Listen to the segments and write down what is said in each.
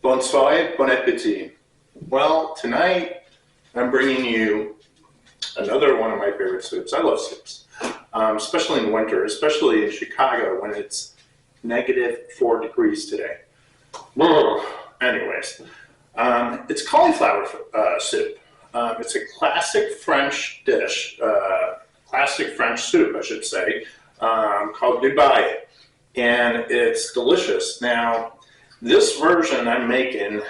Bonsoir, bon appétit. Well, tonight I'm bringing you another one of my favorite soups. I love soups, especially in winter, especially in Chicago when it's -4 degrees today. Anyways, it's cauliflower soup. It's a classic French dish, classic French soup, I should say, called Dubarry, and it's delicious. Now, this version I'm making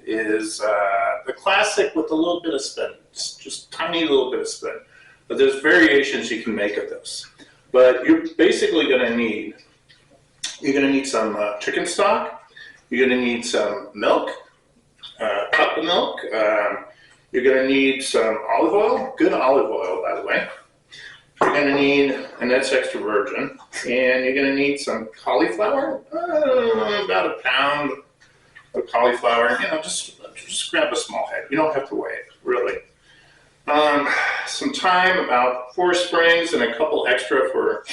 is the classic with a little bit of spin, just tiny little bit of spin. But there's variations you can make of this. But you're basically going to need, some chicken stock. You're going to need some milk, a cup of milk. You're going to need some olive oil, good olive oil, by the way. You're going to need, and that's extra virgin, and you're going to need some cauliflower, about a pound of cauliflower. You know, just grab a small head. You don't have to weigh it, really. Some thyme, about 4 sprigs, and a couple extra for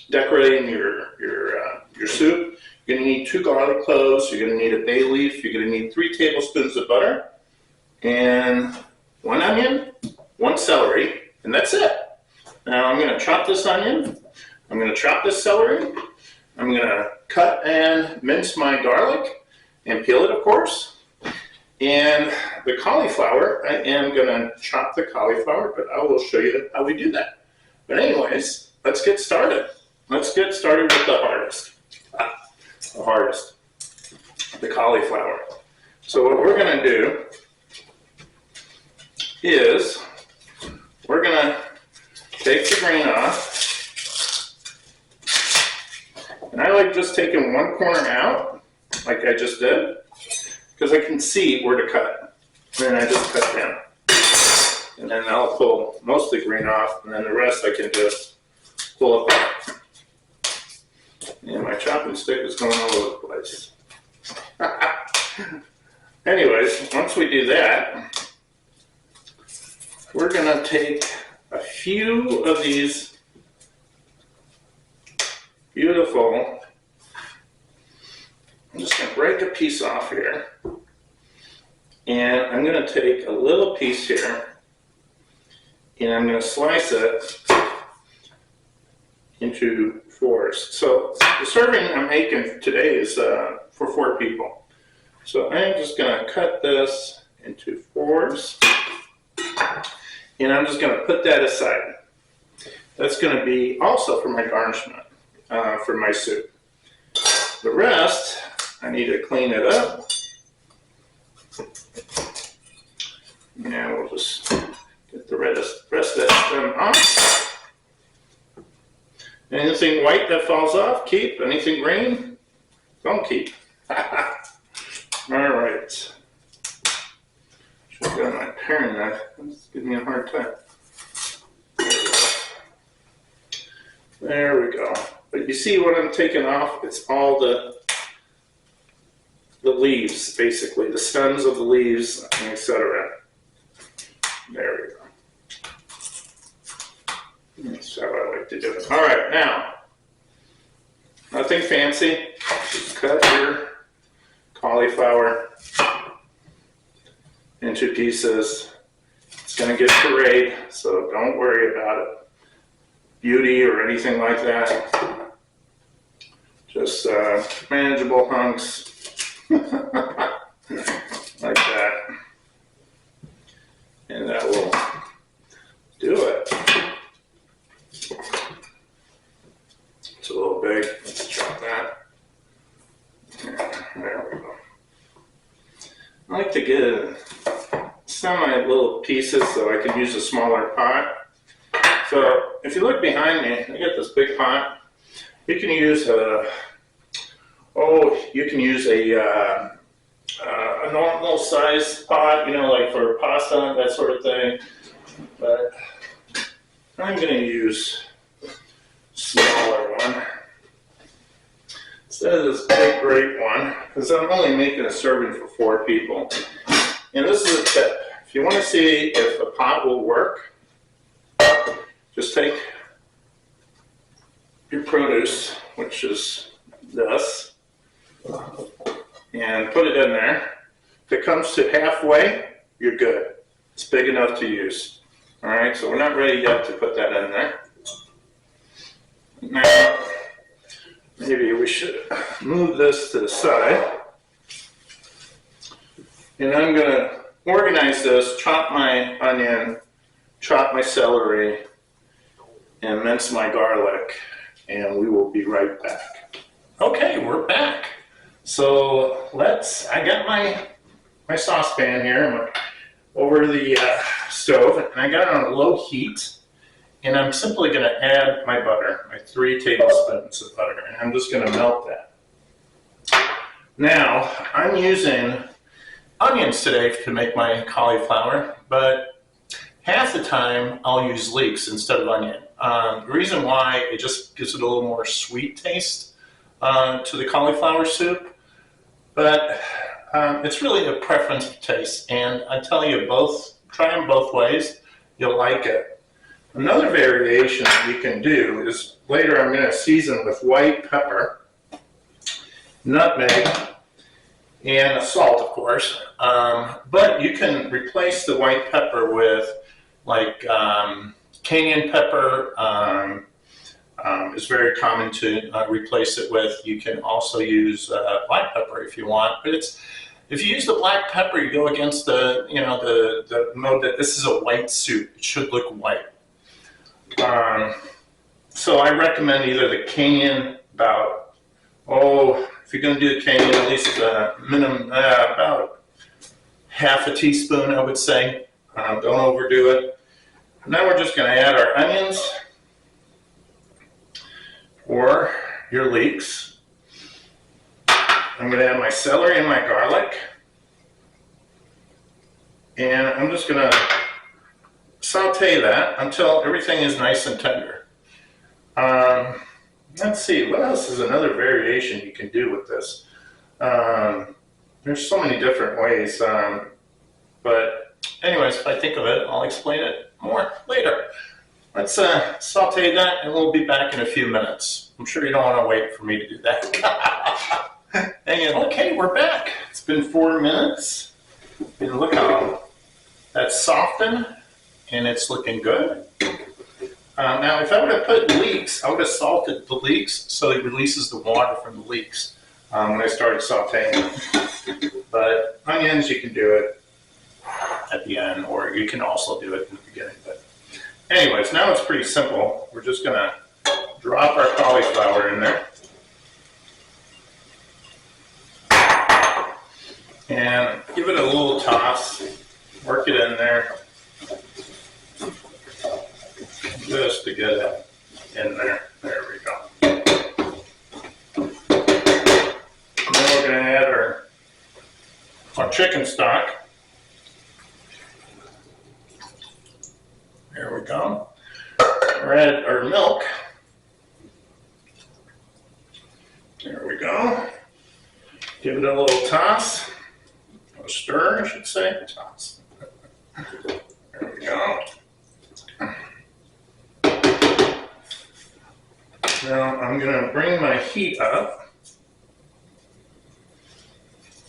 decorating your soup. You're going to need 2 garlic cloves. You're going to need a bay leaf. You're going to need 3 tablespoons of butter, and 1 onion, 1 celery. And that's it. Now I'm going to chop this onion. I'm going to chop this celery. I'm going to cut and mince my garlic and peel it, of course. And the cauliflower, I am going to chop the cauliflower, but I will show you how we do that. But anyways, let's get started. Let's get started with the hardest, the cauliflower. So what we're going to do is we're going to take the grain off, and I like just taking 1 corner out, like I just did, because I can see where to cut, and then I just cut down, and then I'll pull most of the grain off, and then the rest I can just pull apart. And my chopping stick is going all over the place. Anyways, once we do that, we're going to take a few of these beautiful, I'm just going to break a piece off here, and I'm going to take a little piece here, and I'm going to slice it into 4s. So the serving I'm making today is for 4 people. So I'm just going to cut this into 4s. And I'm just going to put that aside. That's going to be also for my garnishment, for my soup. The rest, I need to clean it up. And we'll just get the rest of that stem off. Anything white that falls off, keep. Anything green, don't keep. All right. I've got my paring knife. It's giving me a hard time. There we go. But you see what I'm taking off? It's all the leaves, basically, the stems of the leaves, etc. There we go. That's how I like to do it. All right, now, nothing fancy. Just cut your cauliflower into pieces. It's going to get pureed, so don't worry about it. Beauty or anything like that. Just manageable hunks. Like that. And that will do it. It's a little big. Let's chop that. There we go. I like to get it semi-little pieces so I can use a smaller pot. So if you look behind me, I got this big pot. You can use a normal size pot, you know, like for pasta, that sort of thing. But I'm going to use a smaller one instead of this big great one, because I'm only making a serving for 4 people. And this is a tip. If you want to see if a pot will work, just take your produce, which is this, and put it in there. If it comes to halfway, you're good. It's big enough to use. All right, so we're not ready yet to put that in there. Now, maybe we should move this to the side. And I'm going to organize this, chop my onion, chop my celery, and mince my garlic, and we will be right back. Okay, we're back. So I got my saucepan here over the stove, and I got it on a low heat, and I'm simply going to add my butter, my 3 tablespoons of butter, and I'm just going to melt that. Now, I'm using onions today to make my cauliflower, but half the time I'll use leeks instead of onion. The reason why, it just gives it a little more sweet taste to the cauliflower soup, but it's really a preference of taste, and I tell you, try them both ways, you'll like it. Another variation you can do is, later I'm going to season with white pepper, nutmeg, and salt, of course, but you can replace the white pepper with like cayenne pepper. Is very common to replace it with. You can also use black pepper if you want, but if you use the black pepper, you go against the mode that this is a white soup. It should look white. So I recommend either the cayenne, if you're going to do the cayenne, at least minimum about half a teaspoon, I would say. Don't overdo it. Now we're just going to add our onions, or your leeks. I'm going to add my celery and my garlic. And I'm just going to saute that until everything is nice and tender. Let's see, what else is another variation you can do with this? There's so many different ways, but anyways, if I think of it, I'll explain it more later. Let's saute that, and we'll be back in a few minutes. I'm sure you don't want to wait for me to do that. Hang on. Okay, we're back. It's been 4 minutes, and look how that's softened, and it's looking good. Now, if I would have put leeks, I would have salted the leeks so it releases the water from the leeks when I started sauteing. But onions, you can do it at the end, or you can also do it in the beginning. But anyways, now it's pretty simple. We're just going to drop our cauliflower in there. And give it a little toss. Work it in there. Just to get it in there. There we go. And then we're going to add our chicken stock. There we go. We're add our milk. There we go. Give it a little toss. A stir, I should say. Toss. There we go. Now I'm going to bring my heat up,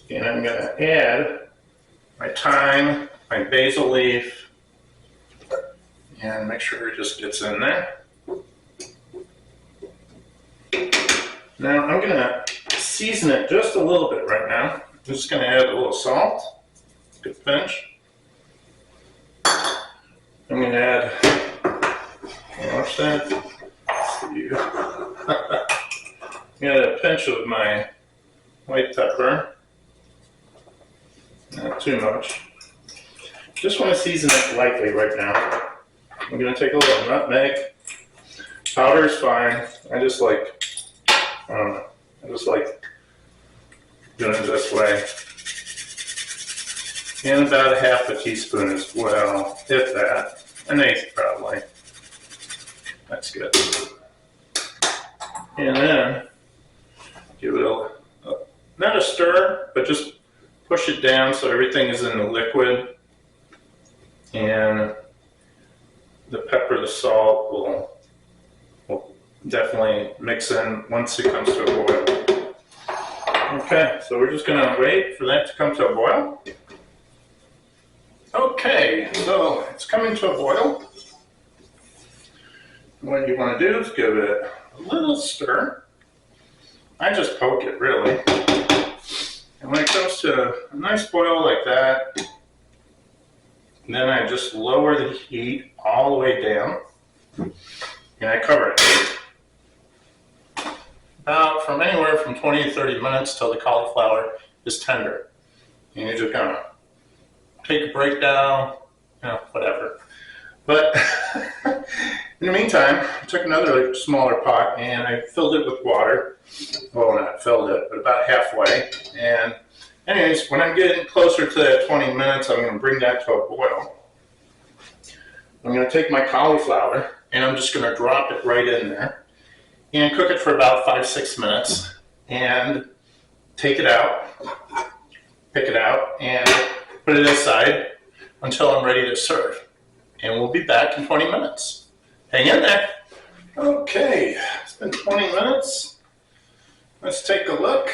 and I'm going to add my thyme, my basil leaf, and make sure it just gets in there. Now I'm going to season it just a little bit right now. I'm just going to add a little salt, good pinch. I'm going to add, watch that. Add a pinch of my white pepper, not too much. Just want to season it lightly right now. I'm going to take a little nutmeg. Powder is fine. I just like doing it this way. And about half a teaspoon as well, if that. An eighth probably. That's good. And then give it not a stir, but just push it down so everything is in the liquid. And the pepper, the salt will definitely mix in once it comes to a boil. Okay, so we're just gonna wait for that to come to a boil. Okay, so it's coming to a boil. What you want to do is give it a little stir. I just poke it, really. And when it comes to a nice boil like that, then I just lower the heat all the way down, and I cover it. About from anywhere from 20 to 30 minutes till the cauliflower is tender. And you're just gonna take a breakdown, whatever. But in the meantime, I took another smaller pot and I filled it with water. Well, not filled it, but about halfway. And anyways, when I'm getting closer to that 20 minutes, I'm going to bring that to a boil. I'm going to take my cauliflower and I'm just going to drop it right in there and cook it for about 5-6 minutes and take it out, pick it out, and put it aside until I'm ready to serve. And we'll be back in 20 minutes. Hang in there. Okay, it's been 20 minutes. Let's take a look.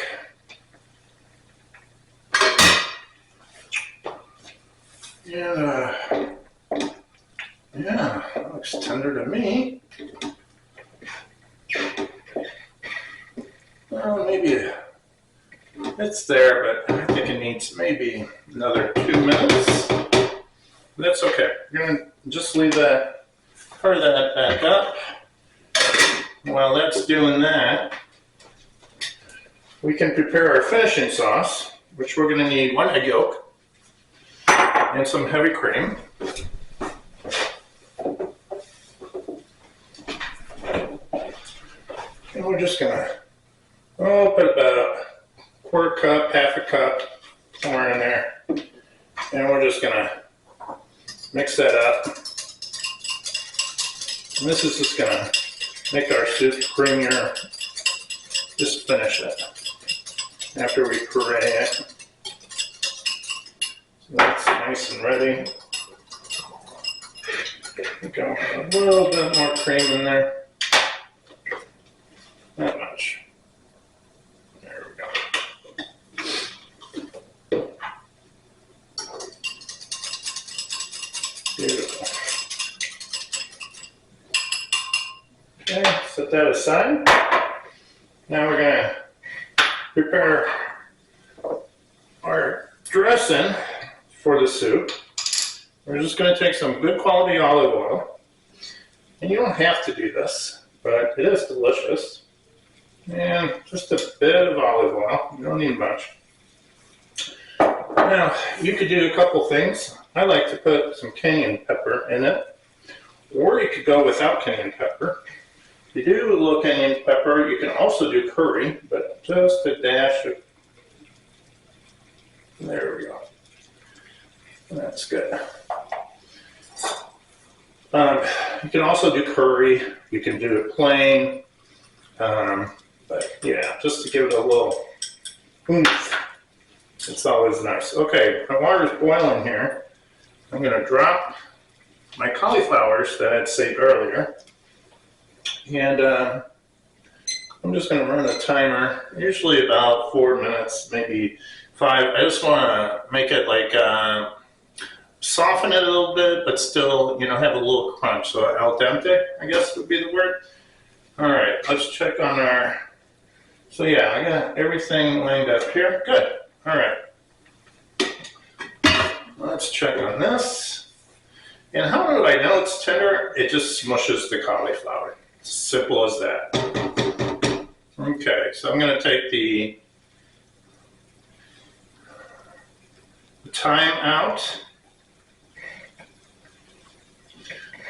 Yeah, looks tender to me. Well, maybe it's there, but I think it needs maybe another 2 minutes. That's okay. We're gonna just leave that, cover that back up. While that's doing that, we can prepare our finishing sauce, which we're gonna need 1 egg yolk and some heavy cream. And we're just gonna, put about a 1/4 cup, 1/2 cup, somewhere in there. And we're just gonna mix that up. And this is just gonna make our soup creamier. Just finish it after we puree it. So that's nice and ready. Go a little bit more cream in there. Not much. There we go. Beautiful. Okay, set that aside. Now we're going to prepare our dressing for the soup. We're just going to take some good quality olive oil. And you don't have to do this, but it is delicious. And just a bit of olive oil. You don't need much. Now, you could do a couple things. I like to put some cayenne pepper in it, or you could go without cayenne pepper. If you do a little cayenne pepper, you can also do curry, but just a dash of, there we go. That's good. You can also do curry, you can do it plain, but yeah, just to give it a little oomph. It's always nice. Okay, my water's boiling here. I'm going to drop my cauliflowers that I'd saved earlier. And I'm just going to run a timer, usually about 4 minutes, maybe 5. I just want to make it like soften it a little bit, but still, have a little crunch. So al dente, I guess would be the word. All right, let's check on our. So yeah, I got everything lined up here. Good. All right. Let's check on this. And how do I know it's tender? It just smushes the cauliflower. Simple as that. Okay, so I'm going to take the thyme out.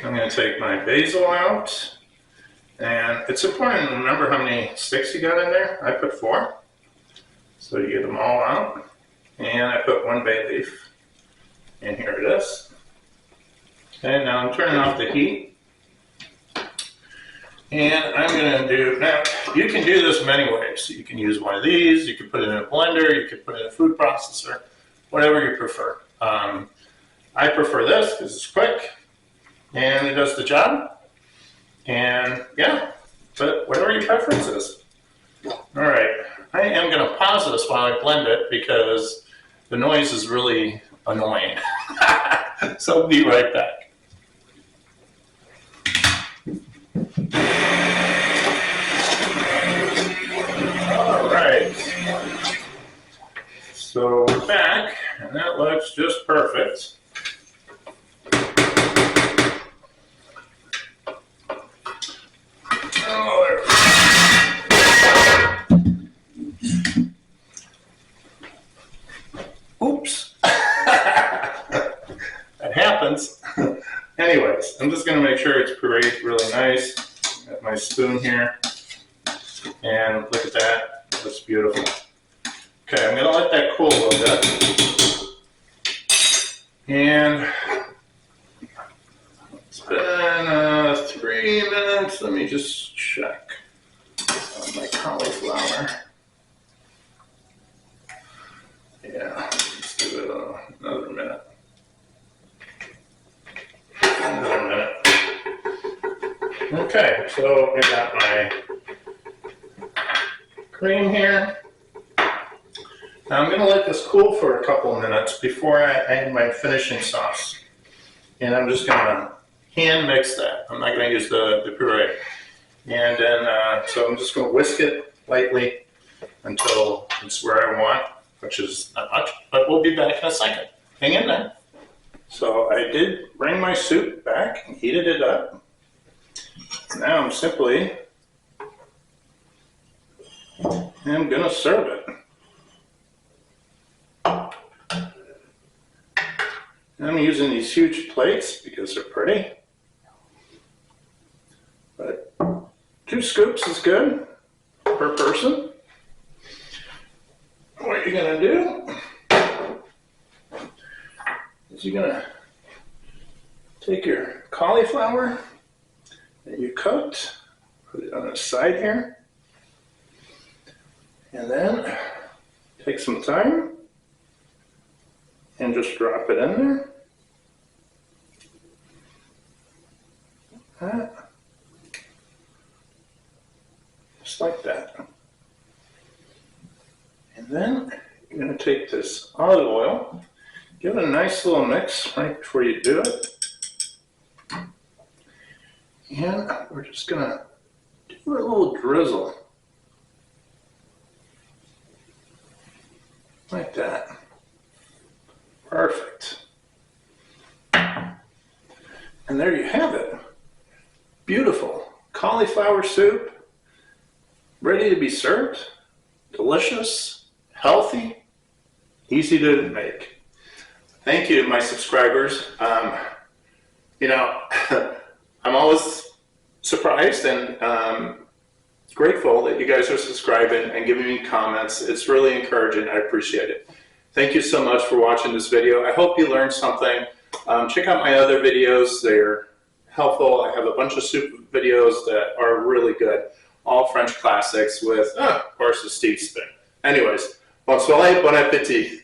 I'm going to take my basil out. And it's important to remember how many sticks you got in there. I put 4. So you get them all out. And I put 1 bay leaf. And here it is. Okay, now I'm turning off the heat. And I'm going to do, now you can do this many ways. You can use one of these, you can put it in a blender, you can put it in a food processor, whatever you prefer. I prefer this because it's quick and it does the job. And yeah, but whatever your preference is. All right, I am going to pause this while I blend it because the noise is really annoying. So I'll be right back. All right. So we're back, and that looks just perfect. Oops. That happens. Anyways, I'm just going to make sure it's pureed really nice. Got my spoon here. And look at that. That's beautiful. Okay, I'm going to let that cool a little bit. And it's been 3 minutes. Let me just check on my cauliflower. Yeah, let's give it another minute. Another minute. Okay, so I got my cream here. Now I'm going to let this cool for a couple of minutes before I add my finishing sauce. And I'm just going to hand mix that. I'm not going to use the puree. And then, so I'm just going to whisk it lightly until it's where I want, which is not much, but we'll be back in a second. Hang in there. So I did bring my soup back and heated it up. Now I'm simply going to serve it. I'm using these huge plates because they're pretty. But 2 scoops is good per person. What you're going to do is you're going to take your cauliflower that you cooked, put it on the side here, and then take some time and just drop it in there. Just like that. And then you're going to take this olive oil, give it a nice little mix right before you do it. And we're just going to do a little drizzle. Like that. Perfect. And there you have it. Beautiful cauliflower soup, ready to be served. Delicious, healthy, easy to make. Thank you, my subscribers. You know, I'm always surprised and grateful that you guys are subscribing and giving me comments. It's really encouraging. I appreciate it. Thank you so much for watching this video. I hope you learned something. Check out my other videos. They're helpful. I have a bunch of soup videos that are really good. All French classics with, of course, the Steve spin. Anyways, bon soleil, bon appetit.